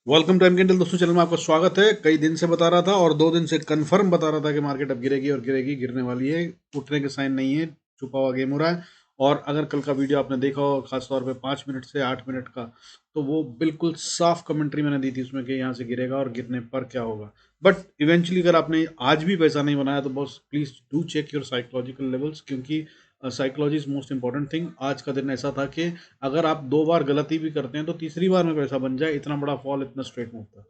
Welcome time candle दोस्तों, channel में आपका स्वागत है। कई दिन से बता रहा था और 2 दिन से कंफर्म बता रहा था कि मार्केट अब गिरेगी और गिरेगी, गिरने वाली है। उठने के साइन नहीं है, छुपा हुआ गेम हो रहा है। और अगर कल का वीडियो आपने देखा हो, खासतौर पे 5 मिनट से 8 मिनट का, तो वो बिल्कुल साफ कमेंट्री मैंने दी थी उसमें कि यहाँ से गिरेगा और गिरने पर क्या होगा। बट इवेंचुअली अगर आपने आज भी पैसा नहीं बनाया तो बस please do check your psychological levels, क्योंकि psychology is most important thing. आज का दिन ऐसा था कि अगर आप 2 बार गलती भी करते हैं तो तीसरी बार में पैसा बन जाए। इतना बड़ा फॉल इतना स्ट्रेट मूव था।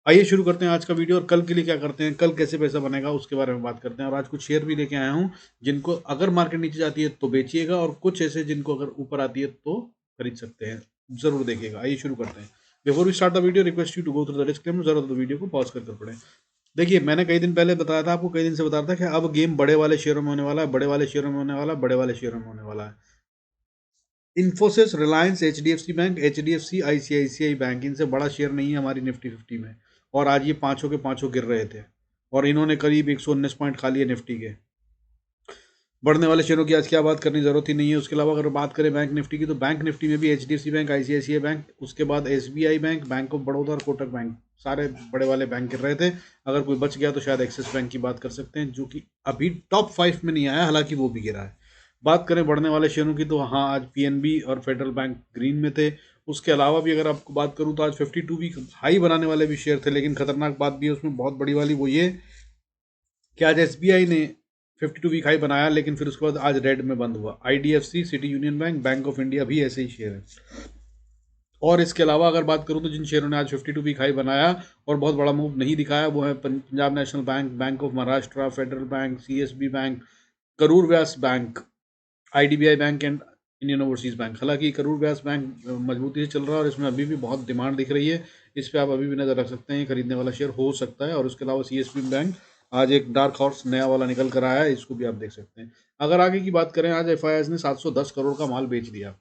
आइए शुरू करते हैं आज का वीडियो, और कल के लिए क्या करते हैं, कल कैसे पैसा बनेगा उसके बारे में बात करते हैं। और आज कुछ शेयर भी लेके आया हूँ जिनको अगर मार्केट नीचे जाती है तो बेचिएगा, और कुछ ऐसे जिनको अगर ऊपर आती है तो खरीद सकते हैं। जरूर देखिएगा। आइए शुरू करते हैं। Before we start the video, request you to go through the disclaimer. जरूर तो वीडियो को पॉज कर पड़े। देखिए, मैंने कई दिन पहले बताया था आपको, कई दिन से बता रहा था कि अब गेम बड़े वाले शेयरों में होने वाला है, बड़े वाले शेयरों में होने वाला है, बड़े वाले शेयरों में होने वाला है। Infosys, Reliance, HDFC bank, HDFC, ICICI bank, इनसे बड़ा शेयर नहीं है हमारी निफ्टी 50 में। और आज ये पांचों के पांचों गिर रहे थे, और इन्होंने करीब 119 पॉइंट खा लिए निफ्टी के। बढ़ने वाले शेयरों की आज क्या बात करनी, जरूरत ही नहीं है। उसके अलावा अगर बात करें बैंक निफ्टी की, तो बैंक निफ्टी में भी एचडीएफसी बैंक, आईसीआईसीआई बैंक, उसके बाद SBI bank, bank of Baroda और कोटक बैंक, सारे बड़े वाले बैंक गिर रहे थे। अगर कोई बच गया तो शायद एक्सिस बैंक की बात कर सकते हैं, जो कि अभी टॉप 5 में नहीं आया, हालांकि वो भी गिरा है। बात करें बढ़ने वाले शेयरों की, तो हाँ, आज पीएनबी और फेडरल बैंक ग्रीन में थे। उसके अलावा भी अगर आपको बात करूं तो आज 52 वीक हाई बनाने वाले भी शेयर थे, लेकिन खतरनाक बात भी है उसमें, बहुत बड़ी वाली, वो ये कि आज एसबीआई ने 52 वीक हाई बनाया, लेकिन फिर उसके बाद आज रेड में बंद हुआ। IDFC, city union bank, bank of India भी ऐसे ही शेयर है। और इसके अलावा अगर बात करूं तो जिन शेयरों ने आज 52 वीक हाई बनाया और बहुत बड़ा मूव नहीं दिखाया, वो है Punjab national bank, bank of Maharashtra, federal bank, CSB bank, Karur Vysya bank, IDBI bank and Indian Overseas bank. हालांकि करूर व्यास बैंक मजबूती से चल रहा है और इसमें अभी भी बहुत डिमांड दिख रही है। इस पर आप अभी भी नजर रख सकते हैं, खरीदने वाला शेयर हो सकता है। और उसके अलावा सीएसबी बैंक आज एक डार्क हॉर्स नया वाला निकल कर आया है, इसको भी आप देख सकते हैं। अगर आगे की बात करें, आज एफआईआई ने 710 करोड़ का माल बेच दिया,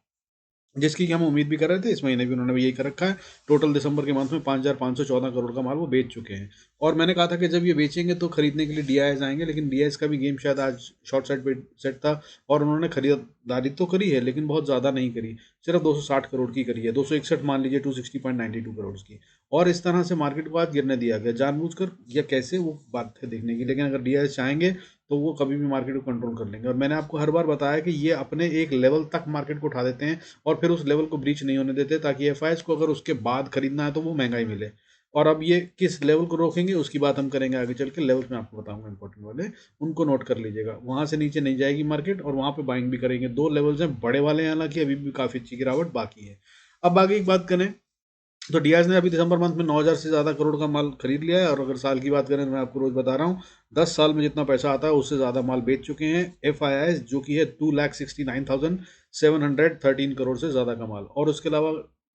जिसकी कि हम उम्मीद भी कर रहे थे। इस महीने भी उन्होंने भी यही कर रखा है। टोटल दिसंबर के मंथ में 5,514 करोड़ का माल वो बेच चुके हैं। और मैंने कहा था कि जब ये बेचेंगे तो खरीदने के लिए डीआईएस आएंगे, लेकिन डीआईएस का भी गेम शायद आज शॉर्ट साइड पे सेट था, और उन्होंने खरीदारी तो करी है लेकिन बहुत ज़्यादा नहीं करी। सिर्फ 260 करोड़ की करी है, 261 मान लीजिए, 260.92 करोड़ की। और इस तरह से मार्केट को आज गिरने दिया गया जानबूझकर या कैसे, वो बात है देखने की। लेकिन अगर डीआईएस चाहेंगे तो वो कभी भी मार्केट को कंट्रोल कर लेंगे। और मैंने आपको हर बार बताया कि ये अपने एक लेवल तक मार्केट को उठा देते हैं और फिर उस लेवल को ब्रीच नहीं होने देते, ताकि एफआईएस को अगर उसके बाद खरीदना है तो वो महंगा ही मिले। और अब ये किस लेवल को रोकेंगे उसकी बात हम करेंगे आगे चल के। लेवल्स में आपको बताऊंगा इंपॉर्टेंट वाले, उनको नोट कर लीजिएगा। वहां से नीचे नहीं जाएगी मार्केट, और वहां पे बाइंग भी करेंगे। 2 लेवल्स हैं बड़े वाले हैं, हालांकि अभी भी काफी अच्छी गिरावट बाकी है। अब आगे की बात करें तो डीआईएस ने अभी दिसंबर मंथ में 9,000 से ज़्यादा करोड़ का माल खरीद लिया है। और अगर साल की बात करें तो मैं आपको रोज बता रहा हूँ, 10 साल में जितना पैसा आता है उससे ज़्यादा माल बेच चुके हैं एफआईआई, जो कि है 2,69,713 करोड़ से ज़्यादा का माल। और उसके अलावा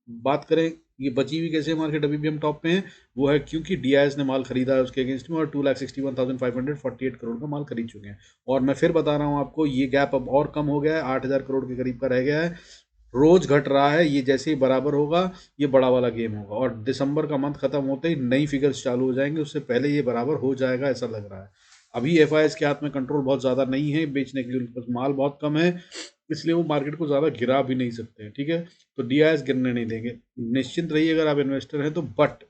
बात करें ये बची हुई कैसे मार्केट अभी भी हम टॉप पे हैं, वो है क्योंकि डीआईएस ने माल खरीदा है उसके अगेंस्ट में, और 2,61,548 करोड़ का माल खरीद चुके हैं। और मैं फिर बता रहा हूँ आपको, ये गैप अब और कम हो गया है, 8,000 करोड़ के करीब का रह गया है। रोज घट रहा है, ये जैसे ही बराबर होगा ये बड़ा वाला गेम होगा, और दिसंबर का मंथ खत्म होते ही नई फिगर्स चालू हो जाएंगे, उससे पहले ये बराबर हो जाएगा ऐसा लग रहा है। अभी एफआईएस के हाथ में कंट्रोल बहुत ज़्यादा नहीं है बेचने के लिए, उनके पास माल बहुत कम है, इसलिए वो मार्केट को ज़्यादा गिरा भी नहीं सकते हैं। ठीक है, तो डीआईएस गिरने नहीं देंगे, निश्चिंत रहिए अगर आप इन्वेस्टर हैं तो। बट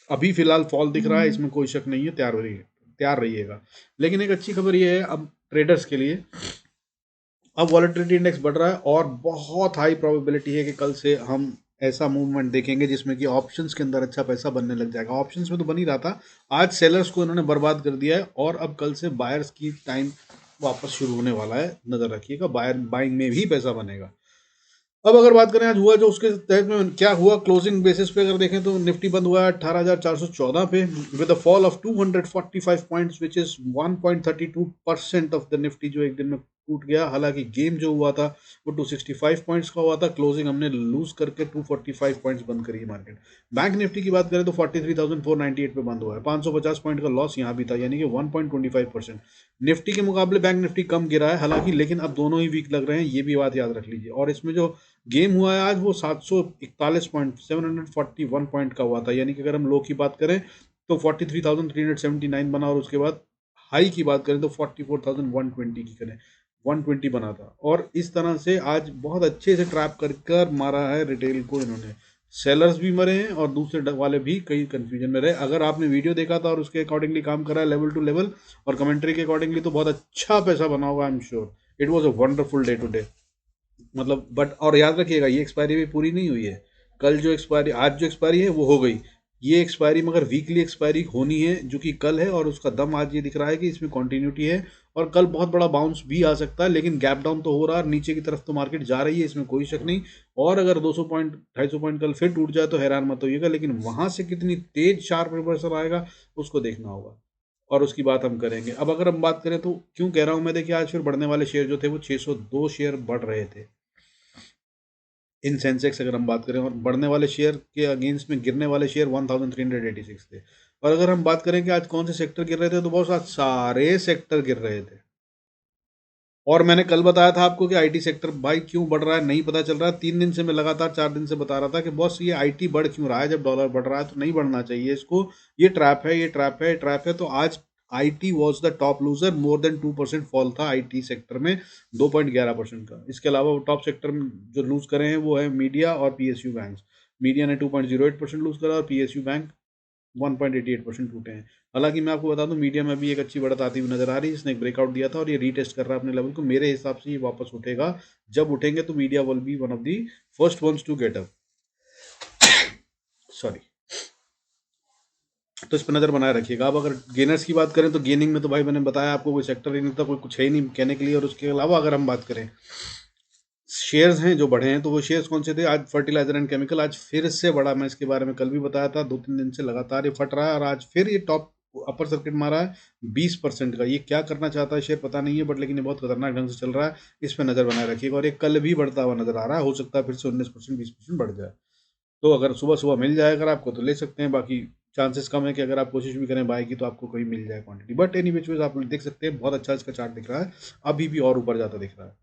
अभी फिलहाल फॉल दिख रहा है, इसमें कोई शक नहीं है, तैयार रहिएगा। लेकिन एक अच्छी खबर ये है अब ट्रेडर्स के लिए, अब वॉलेटिलिटी इंडेक्स बढ़ रहा है और बहुत हाई प्रोबेबिलिटी है कि कल से हम ऐसा मूवमेंट देखेंगे जिसमें कि ऑप्शंस के अंदर अच्छा पैसा बनने लग जाएगा। ऑप्शंस में तो बन ही रहा था, आज सेलर्स को इन्होंने बर्बाद कर दिया है, और अब कल से बायर्स की टाइम वापस शुरू होने वाला है। नजर रखिएगा, बायर बाइंग में भी पैसा बनेगा। अब अगर बात करें आज हुआ जो, उसके तहत में क्या हुआ क्लोजिंग बेसिस पे अगर देखें तो निफ्टी बंद हुआ है 18,414 पे, with a fall of 245 points, which is 1.32% of the Nifty, जो एक दिन में टूट गया। हालांकि गेम जो हुआ था वो 265 पॉइंट्स का हुआ था, क्लोजिंग हमने लूज करके 245 पॉइंट्स बंद करी है मार्केट। बैंक निफ्टी की बात करें तो 43,498 पे बंद हुआ है, 550 पॉइंट का लॉस यहाँ भी था, यानी कि 1.25%। निफ्टी के मुकाबले बैंक निफ्टी कम गिरा है हालांकि, लेकिन अब दोनों ही वीक लग रहे हैं, ये भी बात याद रख लीजिए। और इसमें जो गेम हुआ है आज वो 741 पॉइंट, 741 पॉइंट का हुआ था, यानी कि अगर हम लो की बात करें तो 43,379 बना, और उसके बाद हाई की बात करें तो 44,120 की करें, 120 बना था। और इस तरह से आज बहुत अच्छे से ट्रैप कर कर मारा है रिटेल को इन्होंने। सेलर्स भी मरे हैं और दूसरे वाले भी कई कंफ्यूजन में रहे। अगर आपने वीडियो देखा था और उसके अकॉर्डिंगली काम करा है लेवल टू लेवल और कमेंट्री के अकॉर्डिंगली, तो बहुत अच्छा पैसा बना होगा, I am sure. It was a wonderful day today. मतलब बट और याद रखिएगा, ये एक्सपायरी भी पूरी नहीं हुई है। कल जो एक्सपायरी, आज जो एक्सपायरी है वो हो गई। ये एक्सपायरी मगर वीकली एक्सपायरी होनी है, जो कि कल है, और उसका दम आज ये दिख रहा है कि इसमें कंटिन्यूटी है। और कल बहुत बड़ा बाउंस भी आ सकता है, लेकिन गैप डाउन तो हो रहा है, नीचे की तरफ तो मार्केट जा रही है, इसमें कोई शक नहीं। और अगर 200 पॉइंट 250 पॉइंट कल फिर टूट जाए तो हैरान मत होइएगा, लेकिन वहां से कितनी तेज शार्प रिवर्सल आएगा उसको देखना होगा, और उसकी बात हम करेंगे। अब अगर हम बात करें तो क्यों कह रहा हूं मैं, देखिए आज फिर बढ़ने वाले शेयर जो थे वो 602 शेयर बढ़ रहे थे इन सेंसेक्स, अगर हम बात करें, और बढ़ने वाले शेयर के अगेंस्ट में गिरने वाले शेयर 1386 थे। और अगर हम बात करें कि आज कौन से सेक्टर गिर रहे थे, तो बहुत सारे सेक्टर गिर रहे थे। और मैंने कल बताया था आपको कि आईटी सेक्टर भाई क्यों बढ़ रहा है नहीं पता चल रहा है। 3 दिन से मैं लगातार 4 दिन से बता रहा था कि बॉस ये आईटी बढ़ क्यों रहा है, जब डॉलर बढ़ रहा है तो नहीं बढ़ना चाहिए इसको, ये ट्रैप है, ये ट्रैप है, ये ट्रैप है। तो आज IT was the top loser, more than 2% fall था आईटी सेक्टर में, 2.11% का। इसके अलावा टॉप सेक्टर में जो लूज करे हैं वो है मीडिया और पीएसयू बैंक। मीडिया ने 2.08% लूज करा और पीएसयू बैंक 1.88% टूटे हैं। हालांकि मैं आपको बता दूं, मीडिया में भी एक अच्छी बढ़त आती हुई नजर आ रही है, इसने एक ब्रेकआउट दिया था और ये रीटेस्ट कर रहा है अपने लेवल को। मेरे हिसाब से ये वापस उठेगा, जब उठेंगे तो media will be one of the first ones to get up, sorry. तो इस पर नजर बनाए रखिएगा। अब अगर गेनर्स की बात करें तो गेनिंग में तो भाई मैंने बताया आपको, कोई सेक्टर ही नहीं था, कोई कुछ है ही नहीं कहने के लिए। और उसके अलावा अगर हम बात करें शेयर्स हैं जो बढ़े हैं, तो वो शेयर्स कौन से थे? आज फर्टिलाइजर एंड केमिकल आज फिर से बढ़ा। मैं इसके बारे में कल भी बताया था, 2-3 दिन से लगातार ये फट रहा है और आज फिर ये टॉप अपर सर्किट मारा है 20% का। ये क्या करना चाहता है शेयर पता नहीं है, बट लेकिन ये बहुत खतरनाक ढंग से चल रहा है, इस पर नजर बनाए रखिएगा। और ये कल भी बढ़ता हुआ नजर आ रहा है, हो सकता है फिर से 19% 20% बढ़ जाए। तो अगर सुबह सुबह मिल जाए अगर आपको तो ले सकते हैं, बाकी चांसेस कम है कि अगर आप कोशिश भी करें बाय की तो आपको कहीं मिल जाए quantity. But any which ways आप देख सकते हैं बहुत अच्छा इसका चार्ट दिख रहा है, अभी भी और ऊपर जाता दिख रहा है।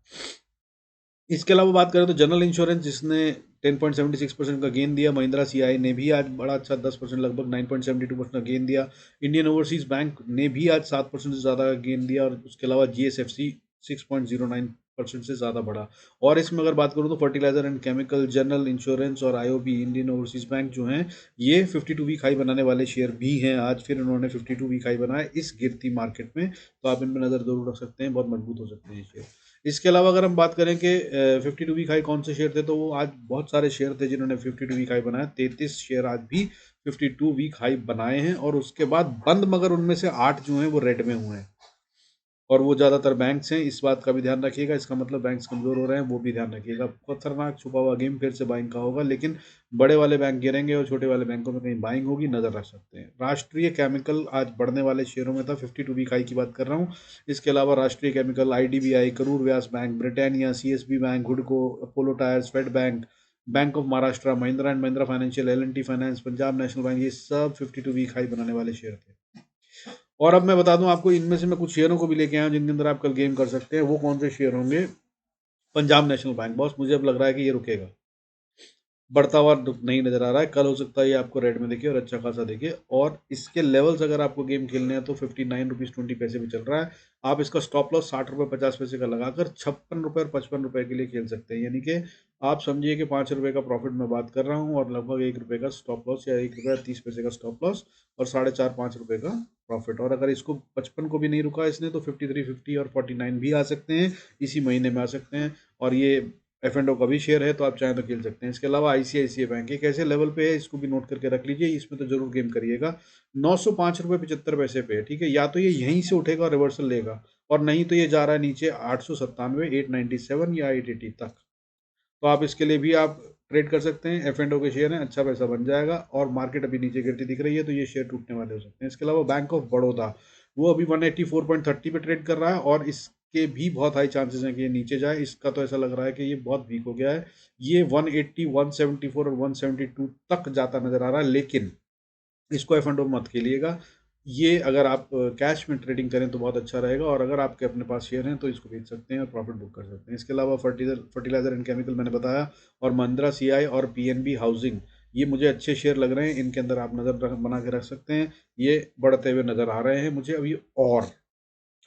इसके अलावा बात करें तो जनरल इंश्योरेंस, जिसने 10.76% का गेन दिया, महिंद्रा सीआई ने भी आज बड़ा अच्छा 10% लगभग 9.72% का गेन दिया। इंडियन ओवरसीज बैंक ने भी आज 7% से ज़्यादा का गेन दिया। और उसके अलावा जीएसएफसी 6.09% से ज़्यादा बढ़ा। और इसमें अगर बात करूँ तो fertilizer and chemical, general insurance और आईओबी, इंडियन ओवरसीज बैंक जो हैं, ये 52 वीक हाई बनाने वाले शेयर भी हैं। आज फिर उन्होंने 52 वीक हाई बनाया इस गिरती मार्केट में, तो आप इन पर नज़र जरूर रख सकते हैं, बहुत मजबूत हो सकते हैं ये शेयर। इसके अलावा अगर हम बात करें कि 52 वीक हाई कौन से शेयर थे, तो वो आज बहुत सारे शेयर थे जिन्होंने 52 वीक हाई बनाया। 33 शेयर आज भी 52 वीक हाई बनाए हैं, और उसके बाद बंद, मगर उनमें से 8 जो हैं वो रेड में हुए हैं, और वो ज़्यादातर बैंक्स हैं। इस बात का भी ध्यान रखिएगा, इसका मतलब बैंक्स कमज़ोर हो रहे हैं, वो भी ध्यान रखिएगा। खतरनाक छुपा हुआ गेम फिर से बाइंग का होगा, लेकिन बड़े वाले बैंक गिरेंगे और छोटे वाले बैंकों में कहीं बाइंग होगी, नज़र रख सकते हैं। राष्ट्रीय केमिकल आज बढ़ने वाले शेयरों में था, 52 वीक हाई की बात कर रहा हूँ। इसके अलावा Rashtriya chemical, IDBI, Karur Vysya bank, Britannia, CSB bank, हुडको, Apollo tyres, Fed bank, bank of Maharashtra, Mahindra and Mahindra financial, L and T finance, Punjab national bank, ये सब 52 वीक हाई बनाने वाले शेयर थे। और अब मैं बता दूं आपको, इनमें से मैं कुछ शेयरों को भी लेके आया हूं जिनके अंदर आप कल गेम कर सकते हैं। वो कौन से शेयर होंगे? पंजाब नेशनल बैंक, बॉस मुझे अब लग रहा है कि ये रुकेगा, बढ़ता हुआ नहीं नजर आ रहा है। कल हो सकता है ये आपको रेड में दिखे और अच्छा खासा दिखे। और इसके लेवल्स अगर आपको गेम खेलने हैं तो 59 रुपीज़ 20 पैसे भी चल रहा है। आप इसका स्टॉप लॉस 60 रुपये 50 पैसे का लगाकर 56 रुपये और 55 रुपये के लिए खेल सकते हैं। यानी कि आप समझिए कि 5 रुपये का प्रॉफिट मैं बात कर रहा हूँ, और लगभग 1 रुपये का स्टॉप लॉस, या 1 रुपया 30 पैसे का स्टॉप लॉस, और 4.5-5 रुपये का प्रॉफिट। और अगर इसको 55 को भी नहीं रुका इसने, तो 53, 50 और 49 भी आ सकते हैं, इसी महीने में आ सकते हैं। और ये F&O का भी शेयर है, तो आप चाहें तो खेल सकते हैं। इसके अलावा आईसीआईसीआई बैंक एक ऐसे लेवल पे है, इसको भी नोट करके रख लीजिए, इसमें तो जरूर गेम करिएगा। 905 रुपये 75 पैसे पे है, ठीक है। या तो ये यहीं से उठेगा और रिवर्सल लेगा, और नहीं तो ये जा रहा है नीचे 897, 897 या 880 तक। तो आप इसके लिए भी आप ट्रेड कर सकते हैं। F&O के शेयर हैं, अच्छा पैसा बन जाएगा। और मार्केट अभी नीचे गिरती दिख रही है, तो ये शेयर टूटने वाले हो सकते हैं। इसके अलावा बैंक ऑफ बड़ौदा, वो अभी 184.30 पे ट्रेड कर रहा है, और इसके भी बहुत हाई चांसेस हैं कि ये नीचे जाए। इसका तो ऐसा लग रहा है कि ये बहुत वीक हो गया है, ये 180, 174 और 172 तक जाता नजर आ रहा है। लेकिन इसको F&O मत खेलिएगा, ये अगर आप कैश में ट्रेडिंग करें तो बहुत अच्छा रहेगा। और अगर आपके अपने पास शेयर हैं तो इसको बेच सकते हैं और प्रॉफिट बुक कर सकते हैं। इसके अलावा फर्टिलाइजर एंड केमिकल मैंने बताया, और महिंद्रा सीआई और पीएनबी हाउसिंग, ये मुझे अच्छे शेयर लग रहे हैं, इनके अंदर आप नज़र बना के रख सकते हैं। ये बढ़ते हुए नज़र आ रहे हैं मुझे अभी, और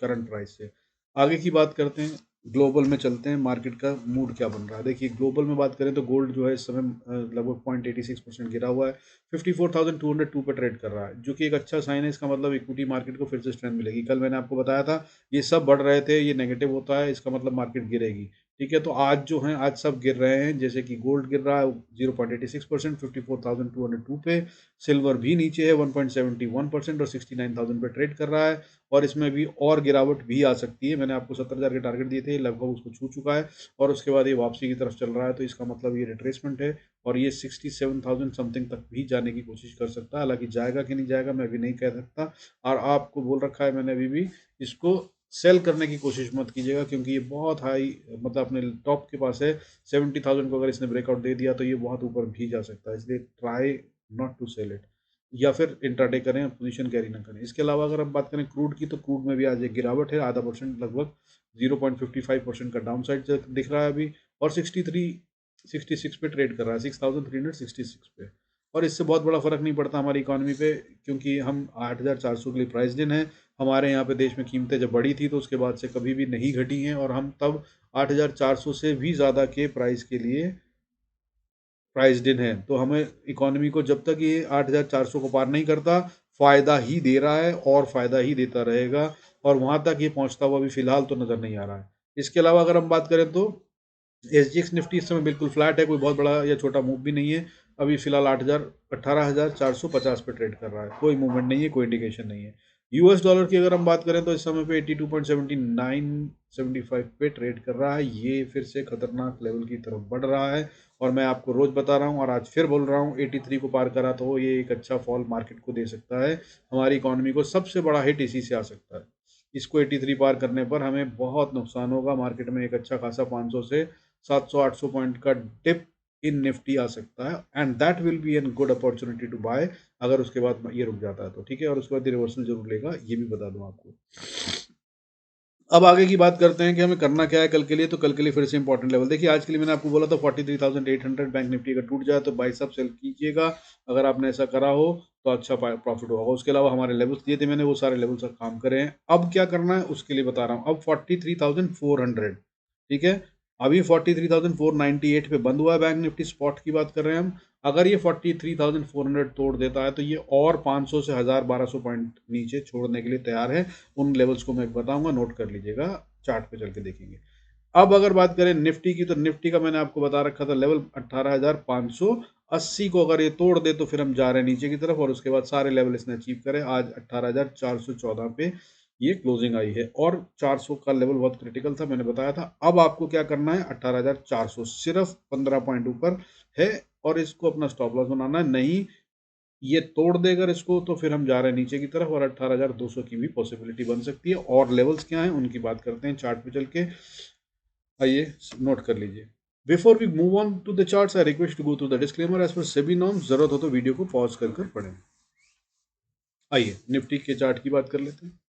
करंट प्राइस से। आगे की बात करते हैं। ग्लोबल में चलते हैं, मार्केट का मूड क्या बन रहा है। देखिए ग्लोबल में बात करें तो गोल्ड जो है इस समय लगभग 0.86% गिरा हुआ है, 54,202 पे ट्रेड कर रहा है, जो कि एक अच्छा साइन है। इसका मतलब इक्विटी मार्केट को फिर से स्ट्रेंथ मिलेगी। कल मैंने आपको बताया था ये सब बढ़ रहे थे, ये नेगेटिव होता है, इसका मतलब मार्केट गिरेगी। ठीक है, तो आज जो है आज सब गिर रहे हैं, जैसे कि गोल्ड गिर रहा है 0.86%, 54,202 पे। सिल्वर भी नीचे है 1.71% और 69,000 पे ट्रेड कर रहा है। और इसमें भी और गिरावट भी आ सकती है। मैंने आपको 70,000 के टारगेट दिए थे, लगभग उसको छू चुका है और उसके बाद ये वापसी की तरफ चल रहा है, तो इसका मतलब ये रिट्रेसमेंट है और ये 67,000 समथिंग तक भी जाने की कोशिश कर सकता है। हालांकि जाएगा कि नहीं जाएगा मैं अभी नहीं कह सकता। और आपको बोल रखा है मैंने अभी भी, इसको सेल करने की कोशिश मत कीजिएगा, क्योंकि ये बहुत हाई मतलब अपने टॉप के पास है। 70,000 को अगर इसने ब्रेकआउट दे दिया तो ये बहुत ऊपर भी जा सकता है, इसलिए try not to sell it, या फिर इंट्राडे करें, पोजीशन कैरी ना करें। इसके अलावा अगर हम बात करें क्रूड की, तो क्रूड में भी आज एक गिरावट है, आधा परसेंट, लगभग 0.55% का डाउन साइड दिख रहा है अभी। और 66 पे ट्रेड कर रहा है, 6,366 पे। और इससे बहुत बड़ा फर्क नहीं पड़ता हमारी इकोनॉमी पे, क्योंकि हम 8,400 के लिए प्राइस्ड इन है। हमारे यहाँ पे देश में कीमतें जब बढ़ी थी तो उसके बाद से कभी भी नहीं घटी हैं, और हम तब 8,400 से भी ज़्यादा के प्राइस के लिए प्राइस्ड इन है। तो हमें इकोनॉमी को जब तक ये 8,400 को पार नहीं करता, फायदा ही दे रहा है और फायदा ही देता रहेगा, और वहां तक ये पहुंचता हुआ भी फिलहाल तो नजर नहीं आ रहा है। इसके अलावा अगर हम बात करें तो SGX निफ्टी इस समय बिल्कुल फ्लैट है, कोई बहुत बड़ा या छोटा मूव भी नहीं है। अभी फिलहाल 18,450 पे ट्रेड कर रहा है, कोई मूवमेंट नहीं है, कोई इंडिकेशन नहीं है। US डॉलर की अगर हम बात करें तो इस समय पे 82.7975 पे ट्रेड कर रहा है, ये फिर से खतरनाक लेवल की तरफ बढ़ रहा है। और मैं आपको रोज बता रहा हूँ और आज फिर बोल रहा हूँ, 83 को पार करा तो ये एक अच्छा फॉल मार्केट को दे सकता है। हमारी इकोनॉमी को सबसे बड़ा हिट इसी से आ सकता है। इसको 83 पार करने पर हमें बहुत नुकसान होगा, मार्केट में एक अच्छा खासा 500 से 700-800 पॉइंट का डिप इन निफ्टी आ सकता है, and that will be an good opportunity to buy. अगर उसके बाद ये रुक जाता है तो ठीक है, और उसके बाद रिवर्सल जरूर लेगा, ये भी बता दूं आपको। अब आगे की बात करते हैं कि हमें करना क्या है कल के लिए। तो कल के लिए फिर से इंपॉर्टेंट लेवल देखिए, आज के लिए मैंने आपको बोला था 43,800 बैंक निफ्टी अगर टूट जाए तो बाई सब सेल कीजिएगा। अगर आपने ऐसा करा हो तो अच्छा प्रॉफिट होगा। उसके अलावा हमारे लेवल्स दिए थे मैंने, वो सारे लेवल्स पर काम करे हैं। अब क्या करना है उसके लिए बता रहा हूँ। अब 43,400, ठीक है, अभी 43,498 पे बंद हुआ है बैंक निफ्टी, स्पॉट की बात कर रहे हैं हम। अगर ये 43,400 तोड़ देता है तो ये और 500 से 1,000-1,200 पॉइंट नीचे छोड़ने के लिए तैयार है। उन लेवल्स को मैं बताऊंगा, नोट कर लीजिएगा, चार्ट पे चल के देखेंगे। अब अगर बात करें निफ्टी की, तो निफ्टी का मैंने आपको बता रखा था लेवल 18,580 को अगर ये तोड़ दे तो फिर हम जा रहे हैं नीचे की तरफ, और उसके बाद सारे लेवल इसने अचीव करे। आज 18,414 पे ये क्लोजिंग आई है, और 400 का लेवल बहुत क्रिटिकल था, मैंने बताया था। अब आपको क्या करना है, 18,400 सिर्फ 15 पॉइंट ऊपर है, और इसको अपना स्टॉप लॉस बनाना है। नहीं ये तोड़ दे अगर इसको तो फिर हम जा रहे हैं नीचे की तरफ, और 18,200 की भी पॉसिबिलिटी बन सकती है। और लेवल्स क्या हैं उनकी बात करते हैं चार्ट पे चल के, आइए नोट कर लीजिए। Before we move on to the charts, I request to go to the disclaimer as per SEBI norms. जरूरत हो तो वीडियो को पॉज कर पढ़ें। आइए निफ्टी के चार्ट की बात कर लेते हैं।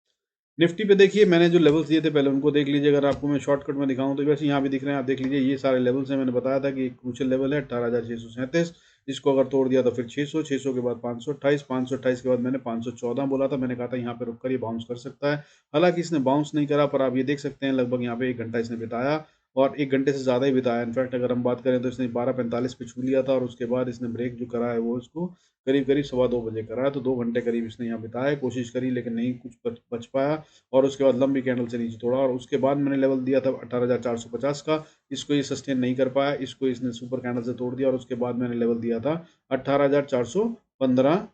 निफ्टी पे देखिए मैंने जो लेवल्स दिए थे पहले उनको देख लीजिए। अगर आपको मैं शॉर्टकट में दिखाऊं तो वैसे यहाँ भी दिख रहे हैं, आप देख लीजिए, ये सारे लेवल्स हैं। मैंने बताया था कि एक क्रूशियल लेवल है 18,637, इसको अगर तोड़ दिया तो फिर 600, 600 के बाद 528, 528 के बाद मैंने 514 बोला था। मैंने कहा था यहाँ पे रुक कर ये बाउंस कर सकता है। हालांकि इसने बाउंस नहीं करा, पर आप ये देख सकते हैं लगभग यहाँ पे 1 घंटा इसने बिताया, और 1 घंटे से ज़्यादा ही बिताया। इनफैक्ट अगर हम बात करें तो इसने 12:45 पे छू लिया था, और उसके बाद इसने ब्रेक जो करा है वो इसको करीब करीब 2:15 करा है। तो 2 घंटे करीब इसने यहाँ बिताया, कोशिश करी लेकिन नहीं कुछ बच पाया, और उसके बाद लंबी कैंडल से नीचे तोड़ा। और उसके बाद मैंने लेवल दिया था 18,450 का, इसको ये सस्टेन नहीं कर पाया, इसको इसने सुपर कैंडल से तोड़ दिया। और उसके बाद मैंने लेवल दिया था 18,415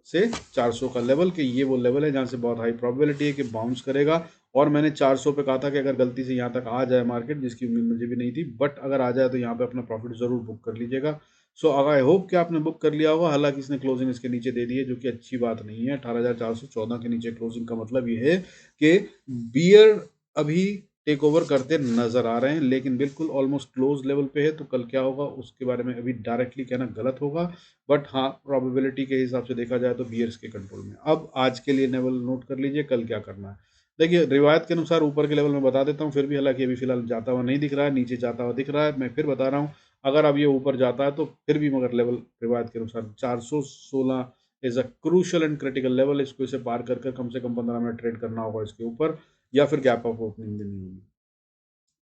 से 400 का लेवल, कि ये वो लेवल है जहाँ से बहुत हाई प्रोबेबिलिटी है कि बाउंस करेगा। और मैंने 400 पे कहा था कि अगर गलती से यहाँ तक आ जाए मार्केट, जिसकी उम्मीद मुझे भी नहीं थी, बट अगर आ जाए तो यहाँ पे अपना प्रॉफिट जरूर बुक कर लीजिएगा। सो आई होप कि आपने बुक कर लिया होगा। हालांकि इसने क्लोजिंग इसके नीचे दे दी है, जो कि अच्छी बात नहीं है। 18,414 के नीचे क्लोजिंग का मतलब ये है कि बियर अभी टेक ओवर करते नजर आ रहे हैं, लेकिन बिल्कुल ऑलमोस्ट क्लोज लेवल पे है। तो कल क्या होगा उसके बारे में अभी डायरेक्टली कहना गलत होगा, बट हाँ प्रोबेबिलिटी के हिसाब से देखा जाए तो बियर्स के कंट्रोल में। अब आज के लिए लेवल नोट कर लीजिए, कल क्या करना है। देखिए रिवायत के अनुसार ऊपर के लेवल में बता देता हूँ फिर भी, हालांकि अभी फिलहाल जाता हुआ नहीं दिख रहा है, नीचे जाता हुआ दिख रहा है। मैं फिर बता रहा हूँ, अगर अब ये ऊपर जाता है तो फिर भी मगर लेवल रिवायत के अनुसार 416 is a crucial and critical level. इसको इसे पार कर कम से कम 15 मिनट ट्रेड करना होगा इसके ऊपर, या फिर गैप ऑफ ओपनिंग देनी होगी।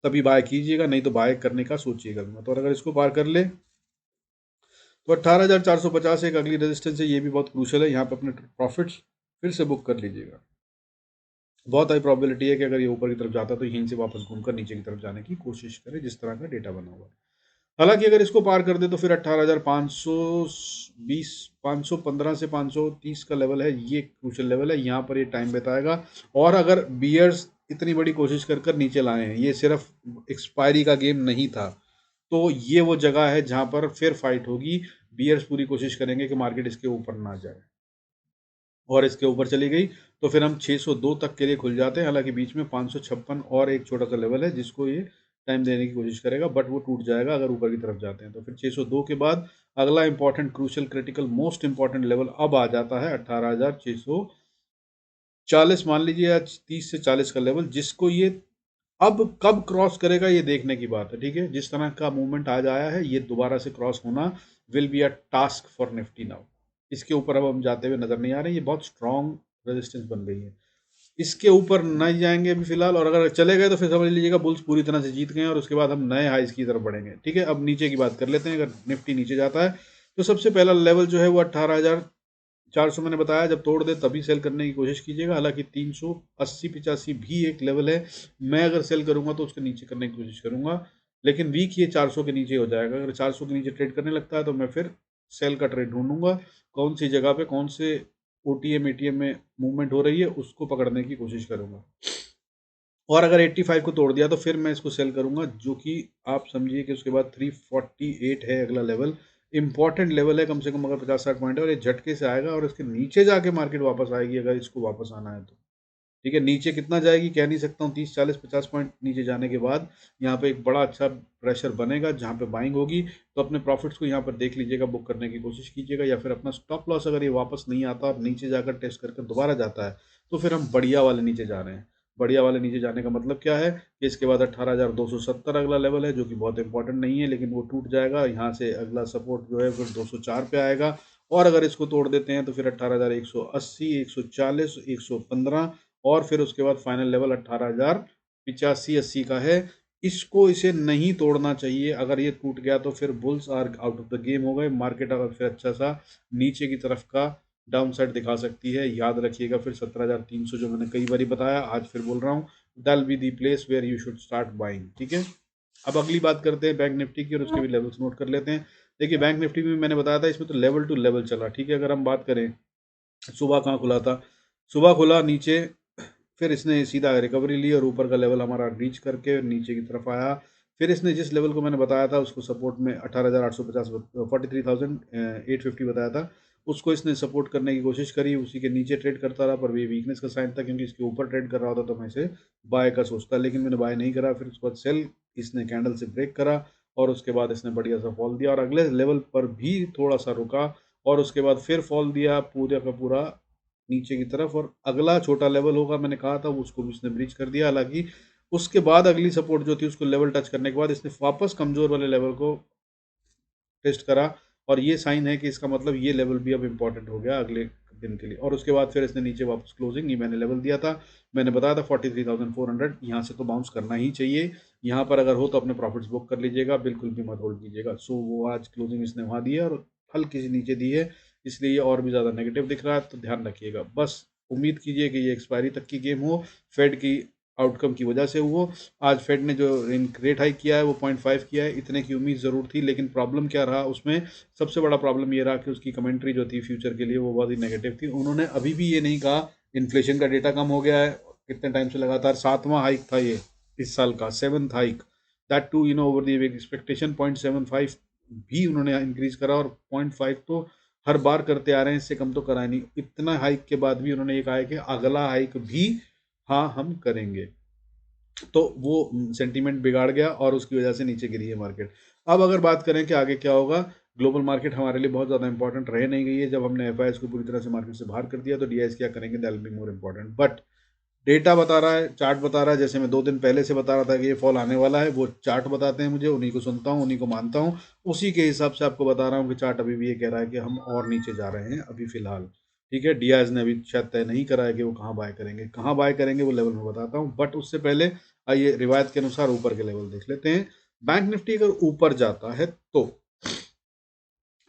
तभी बाय कीजिएगा, नहीं तो बाय करने का सोचिएगा भी मत। और अगर इसको पार कर ले तो 18,450 एक अगली रेजिस्टेंस है, ये भी बहुत क्रूशल है, यहाँ पे अपने प्रॉफिट्स फिर से बुक कर लीजिएगा। बहुत हाई प्रोबेबिलिटी है कि अगर ये ऊपर की तरफ जाता है तो यहीं से वापस घूमकर नीचे की तरफ जाने की कोशिश करे, जिस तरह का डेटा बना हुआ है। हालांकि अगर इसको पार कर दे तो फिर 18,520 515 से 530 का लेवल है, ये क्रूशल लेवल है, यहाँ पर ये टाइम बताएगा। और अगर बियर्स इतनी बड़ी कोशिश कर कर नीचे लाए हैं, ये सिर्फ एक्सपायरी का गेम नहीं था, तो ये वो जगह है जहाँ पर फिर फाइट होगी। बियर्स पूरी कोशिश करेंगे कि मार्केट इसके ऊपर ना जाए, और इसके ऊपर चली गई तो फिर हम 602 तक के लिए खुल जाते हैं। हालांकि बीच में 556 और एक छोटा सा लेवल है जिसको ये टाइम देने की कोशिश करेगा, बट वो टूट जाएगा अगर ऊपर की तरफ जाते हैं। तो फिर 602 के बाद अगला important crucial critical most important level अब आ जाता है 18,640 मान लीजिए, या 30 से 40 का लेवल, जिसको ये अब कब क्रॉस करेगा ये देखने की बात है। ठीक है, जिस तरह का मूवमेंट आज आया है, ये दोबारा से क्रॉस होना will be a task for Nifty now. इसके ऊपर अब हम जाते हुए नजर नहीं आ रहे, ये बहुत स्ट्रॉन्ग रेजिस्टेंस बन गई है, इसके ऊपर नहीं जाएंगे अभी फिलहाल। और अगर चले गए तो फिर समझ लीजिएगा बुल्स पूरी तरह से जीत गए हैं, और उसके बाद हम नए हाइज की तरफ बढ़ेंगे। ठीक है, अब नीचे की बात कर लेते हैं। अगर निफ्टी नीचे जाता है तो सबसे पहला लेवल जो है वो 18,400 मैंने बताया, जब तोड़ दे तभी सेल करने की कोशिश कीजिएगा। हालांकि 380-85 भी एक लेवल है, मैं अगर सेल करूंगा तो उसके नीचे करने की कोशिश करूंगा, लेकिन वीक ये 400 के नीचे हो जाएगा। अगर 400 के नीचे ट्रेड करने लगता है तो मैं फिर सेल का ट्रेड ढूंढूंगा, कौन सी जगह पे कौन से ओटीएम एटीएम में मूवमेंट हो रही है उसको पकड़ने की कोशिश करूंगा। और अगर 85 को तोड़ दिया तो फिर मैं इसको सेल करूंगा, जो कि आप समझिए कि उसके बाद 348 है अगला लेवल, इंपॉर्टेंट लेवल है, कम से कम अगर 50-60 पॉइंट है, और ये झटके से आएगा और इसके नीचे जाके मार्केट वापस आएगी अगर इसको वापस आना है तो। ठीक है, नीचे कितना जाएगी कह नहीं सकता हूँ, 30-40-50 पॉइंट नीचे जाने के बाद यहाँ पे एक बड़ा अच्छा प्रेशर बनेगा जहाँ पे बाइंग होगी। तो अपने प्रॉफिट्स को यहाँ पर देख लीजिएगा, बुक करने की कोशिश कीजिएगा, या फिर अपना स्टॉप लॉस अगर ये वापस नहीं आता और नीचे जाकर टेस्ट करके दोबारा जाता है तो फिर हम बढ़िया वाले नीचे जा रहे हैं। बढ़िया वाले नीचे जाने का मतलब क्या है कि इसके बाद 18,270 अगला लेवल है, जो कि बहुत इंपॉर्टेंट नहीं है, लेकिन वो टूट जाएगा। यहाँ से अगला सपोर्ट जो है फिर 204 पे आएगा, और अगर इसको तोड़ देते हैं तो फिर 18,180, 140, 115, और फिर उसके बाद फाइनल लेवल 18,085-80 का है। इसको इसे नहीं तोड़ना चाहिए, अगर ये टूट गया तो फिर bulls are out of the game हो गए। मार्केट अगर फिर अच्छा सा नीचे की तरफ का डाउन साइड दिखा सकती है। याद रखिएगा फिर 17,300 जो मैंने कई बार बताया, आज फिर बोल रहा हूँ, that be the place where you should start buying. ठीक है, अब अगली बात करते हैं बैंक निफ्टी की, और उसके भी लेवल्स नोट कर लेते हैं। देखिए बैंक निफ्टी में मैंने बताया था, इसमें तो लेवल टू लेवल चला। ठीक है, अगर हम बात करें सुबह कहाँ खुला था, सुबह खुला नीचे, फिर इसने सीधा रिकवरी ली और ऊपर का लेवल हमारा रीच करके नीचे की तरफ आया। फिर इसने जिस लेवल को मैंने बताया था उसको सपोर्ट में 18,850 43,850 बताया था, उसको इसने सपोर्ट करने की कोशिश करी, उसी के नीचे ट्रेड करता रहा, पर ये वीकनेस का साइन था, क्योंकि इसके ऊपर ट्रेड कर रहा होता तो मैं इसे बाय का सोचता, लेकिन मैंने बाय नहीं करा। फिर उसके बाद सेल इसने कैंडल से ब्रेक करा, और उसके बाद इसने बढ़िया सा फॉल दिया, और अगले लेवल पर भी थोड़ा सा रुका, और उसके बाद फिर फॉल दिया पूरा का पूरा नीचे की तरफ, और अगला छोटा लेवल होगा मैंने कहा था उसको भी इसने ब्रीच कर दिया। हालांकि उसके बाद अगली सपोर्ट जो थी उसको लेवल टच करने के बाद इसने वापस कमजोर वाले लेवल को टेस्ट करा, और ये साइन है कि इसका मतलब ये लेवल भी अब इंपॉर्टेंट हो गया अगले दिन के लिए। और उसके बाद फिर इसने नीचे वापस क्लोजिंग, ये मैंने लेवल दिया था, मैंने बताया था 43,400, यहाँ से तो बाउंस करना ही चाहिए। यहाँ पर अगर हो तो अपने प्रॉफिट्स बुक कर लीजिएगा, बिल्कुल भी मत होल्ड कीजिएगा। सो वो आज क्लोजिंग इसने वहाँ दी है और हल्की सी नीचे दी है, इसलिए ये और भी ज़्यादा नेगेटिव दिख रहा है, तो ध्यान रखिएगा। बस उम्मीद कीजिए कि ये एक्सपायरी तक की गेम हो, फेड की आउटकम की वजह से हुआ। आज फेड ने जो रेट हाइक किया है वो 0.5 किया है, इतने की उम्मीद ज़रूर थी, लेकिन प्रॉब्लम क्या रहा उसमें, सबसे बड़ा प्रॉब्लम ये रहा कि उसकी कमेंट्री जो थी फ्यूचर के लिए वो बहुत ही नेगेटिव थी। उन्होंने अभी भी ये नहीं कहा इन्फ्लेशन का डेटा कम हो गया है, कितने टाइम से लगातार 7वां हाइक था ये इस साल का, 7th hike, that too over the expectation. 0.75 भी उन्होंने इंक्रीज करा, और 0.5 तो हर बार करते आ रहे हैं, इससे कम तो करा नहीं। इतना हाइक के बाद भी उन्होंने ये कहा है कि अगला हाइक भी हाँ हम करेंगे, तो वो सेंटीमेंट बिगाड़ गया और उसकी वजह से नीचे गिरी है मार्केट। अब अगर बात करें कि आगे क्या होगा, ग्लोबल मार्केट हमारे लिए बहुत ज़्यादा इंपॉर्टेंट रह नहीं गई है। जब हमने एफ को पूरी तरह से मार्केट से बाहर कर दिया तो डी क्या करेंगे, that will be more important. But data बता रहा है, चार्ट बता रहा है, जैसे मैं 2 दिन पहले से बता रहा था कि ये फॉल आने वाला है, वो चार्ट बताते हैं मुझे, उन्हीं को सुनता हूँ, उन्हीं को मानता हूँ, उसी के हिसाब से आपको बता रहा हूँ कि चार्ट अभी भी ये कह रहा है कि हम और नीचे जा रहे हैं अभी फिलहाल। ठीक है, डियाज ने अभी शायद तय नहीं करा है कि वो कहाँ बाय करेंगे, कहाँ बाय करेंगे वो लेवल में बताता हूँ, बट उससे पहले आइए रिवायत के अनुसार ऊपर के लेवल देख लेते हैं। बैंक निफ्टी अगर ऊपर जाता है तो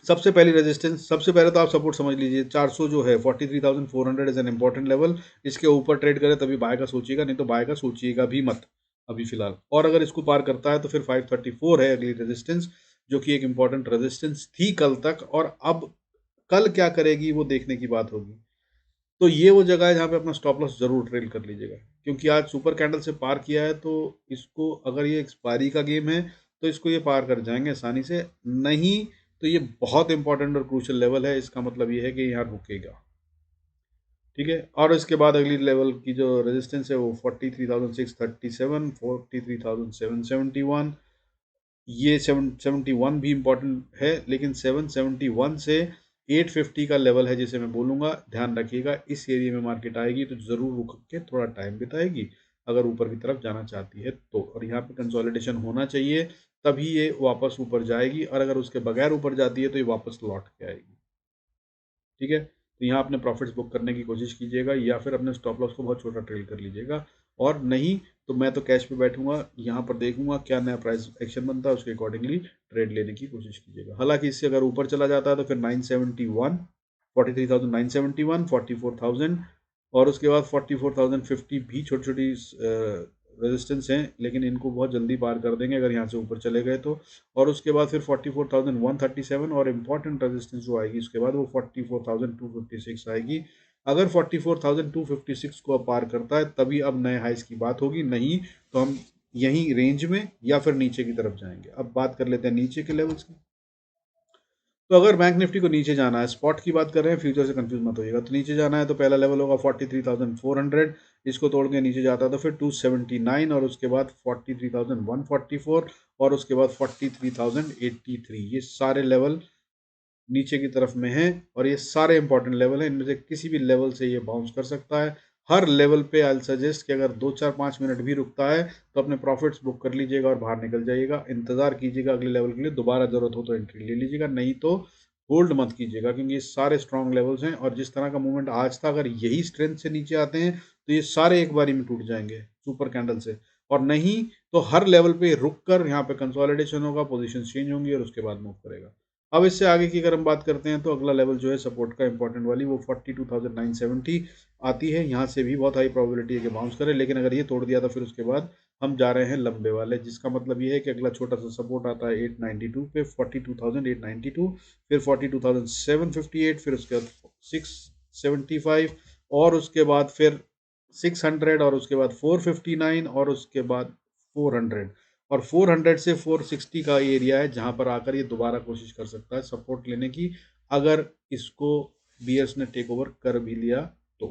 सबसे पहली रेजिस्टेंस, सबसे पहले तो आप सपोर्ट समझ लीजिए 400 जो है 43,400 इज एन इंपॉर्टेंट लेवल। इसके ऊपर ट्रेड करे तभी बाय का सोचिएगा, नहीं तो बाय का सोचिएगा भी मत अभी फिलहाल। और अगर इसको पार करता है तो फिर 534 है अगली रेजिस्टेंस, जो कि एक इंपॉर्टेंट रेजिस्टेंस थी कल तक, और अब कल क्या करेगी वो देखने की बात होगी। तो ये वो जगह है जहाँ पे अपना स्टॉप लॉस जरूर ट्रेल कर लीजिएगा, क्योंकि आज सुपर कैंडल से पार किया है तो इसको, अगर ये एक्सपायरी का गेम है तो इसको ये पार कर जाएंगे आसानी से, नहीं तो ये बहुत इंपॉर्टेंट और क्रूशियल लेवल है। इसका मतलब ये है कि यहाँ रुकेगा, ठीक है। और इसके बाद अगली लेवल की जो रेजिस्टेंस है वो 43,637, 43,771, ये 771 भी इम्पोर्टेंट है, लेकिन 771 से 850 का लेवल है जिसे मैं बोलूँगा, ध्यान रखिएगा। इस एरिया में मार्केट आएगी तो ज़रूर रुक के थोड़ा टाइम बिताएगी अगर ऊपर की तरफ जाना चाहती है तो, और यहाँ पे कंसोलिडेशन होना चाहिए तभी ये वापस ऊपर जाएगी, और अगर उसके बगैर ऊपर जाती है तो ये वापस लौट के आएगी, ठीक है। तो यहाँ अपने प्रॉफिट्स बुक करने की कोशिश कीजिएगा, या फिर अपने स्टॉप लॉस को बहुत छोटा ट्रेल कर लीजिएगा, और नहीं तो मैं तो कैश पे बैठूंगा, यहाँ पर देखूंगा क्या नया प्राइस एक्शन बनता है, उसके अकॉर्डिंगली ट्रेड लेने की कोशिश कीजिएगा। हालांकि इससे अगर ऊपर चला जाता है तो फिर 971, 43,971, 44,000, और उसके बाद 44,050 भी छोटी छोटी रेजिस्टेंस हैं, लेकिन इनको बहुत जल्दी पार कर देंगे अगर यहाँ से ऊपर चले गए तो। और उसके बाद फिर 44,137, और इम्पॉर्टेंट रेजिस्टेंस जो आएगी उसके बाद वो 44,256 आएगी। अगर 44,256 को अब पार करता है तभी अब नए हाइस की बात होगी, नहीं तो हम यहीं रेंज में या फिर नीचे की तरफ जाएंगे। अब बात कर लेते हैं नीचे के लेवल्स की। तो अगर बैंक निफ्टी को नीचे जाना है, स्पॉट की बात कर रहे हैं, फ्यूचर से कंफ्यूज मत होइएगा, तो नीचे जाना है तो पहला लेवल होगा 43,400, इसको तोड़ के नीचे जाता है तो फिर 279, और उसके बाद 43,144, और उसके बाद 43,083। ये सारे लेवल नीचे की तरफ में है, और ये सारे इंपॉर्टेंट लेवल हैं, इनमें से किसी भी लेवल से ये बाउंस कर सकता है। हर लेवल पे आई सजेस्ट कि अगर 2 4 5 मिनट भी रुकता है तो अपने प्रॉफिट्स बुक कर लीजिएगा और बाहर निकल जाइएगा, इंतजार कीजिएगा अगले लेवल के लिए, दोबारा जरूरत हो तो एंट्री ले लीजिएगा, नहीं तो होल्ड मत कीजिएगा, क्योंकि ये सारे स्ट्रॉन्ग लेवल्स हैं, और जिस तरह का मूवमेंट आज था अगर यही स्ट्रेंथ से नीचे आते हैं तो ये सारे एक बारी में टूट जाएंगे सुपर कैंडल से, और नहीं तो हर लेवल पे रुक कर यहाँ पे कंसोलिडेशन होगा, पोजीशन चेंज होंगी और उसके बाद मूव करेगा। अब इससे आगे की अगर हम बात करते हैं तो अगला लेवल जो है सपोर्ट का इंपॉर्टेंट वाली, वो 42,970 आती है। यहाँ से भी बहुत हाई प्रोबेबिलिटी है कि बाउंस करे, लेकिन अगर ये तोड़ दिया तो फिर उसके बाद हम जा रहे हैं लंबे वाले, जिसका मतलब ये है कि अगला छोटा सा सपोर्ट आता है 892 पे, 42,892, फिर 42,758, फिर उसके बाद 675, और उसके बाद फिर 600, और उसके बाद 459, और उसके बाद 400, और 400 से 460 का एरिया है जहां पर आकर ये दोबारा कोशिश कर सकता है सपोर्ट लेने की, अगर इसको बियर्स ने टेक ओवर कर भी लिया तो।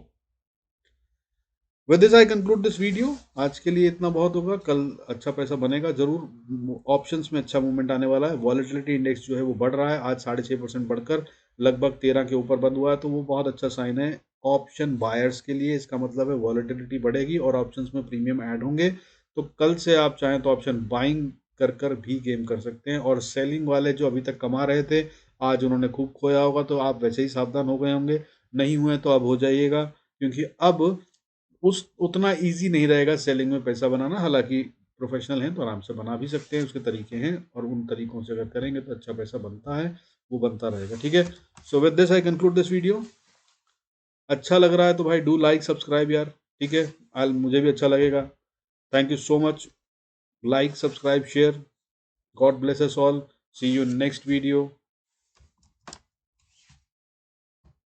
With this I conclude this video. आज के लिए इतना बहुत होगा, कल अच्छा पैसा बनेगा जरूर। ऑप्शंस में अच्छा मूवमेंट आने वाला है, वॉलेटिलिटी इंडेक्स जो है वो बढ़ रहा है, आज 6.5% बढ़कर लगभग 13 के ऊपर बंद हुआ है, तो वो बहुत अच्छा साइन है ऑप्शन बायर्स के लिए। इसका मतलब है वॉलेटिलिटी बढ़ेगी और ऑप्शंस में प्रीमियम ऐड होंगे, तो कल से आप चाहें तो ऑप्शन बाइंग कर कर भी गेम कर सकते हैं। और सेलिंग वाले जो अभी तक कमा रहे थे, आज उन्होंने खूब खोया होगा, तो आप वैसे ही सावधान हो गए होंगे, नहीं हुए तो अब हो जाइएगा, क्योंकि अब उस उतना इजी नहीं रहेगा सेलिंग में पैसा बनाना। हालांकि प्रोफेशनल हैं तो आराम से बना भी सकते हैं, उसके तरीके हैं, और उन तरीकों से अगर करेंगे तो अच्छा पैसा बनता है, वो बनता रहेगा, ठीक है। So with this I conclude this video. अच्छा लग रहा है तो भाई डू लाइक सब्सक्राइब यार, ठीक है, आज मुझे भी अच्छा लगेगा। Thank you so much. Like, subscribe, share. God bless us all. See you next video.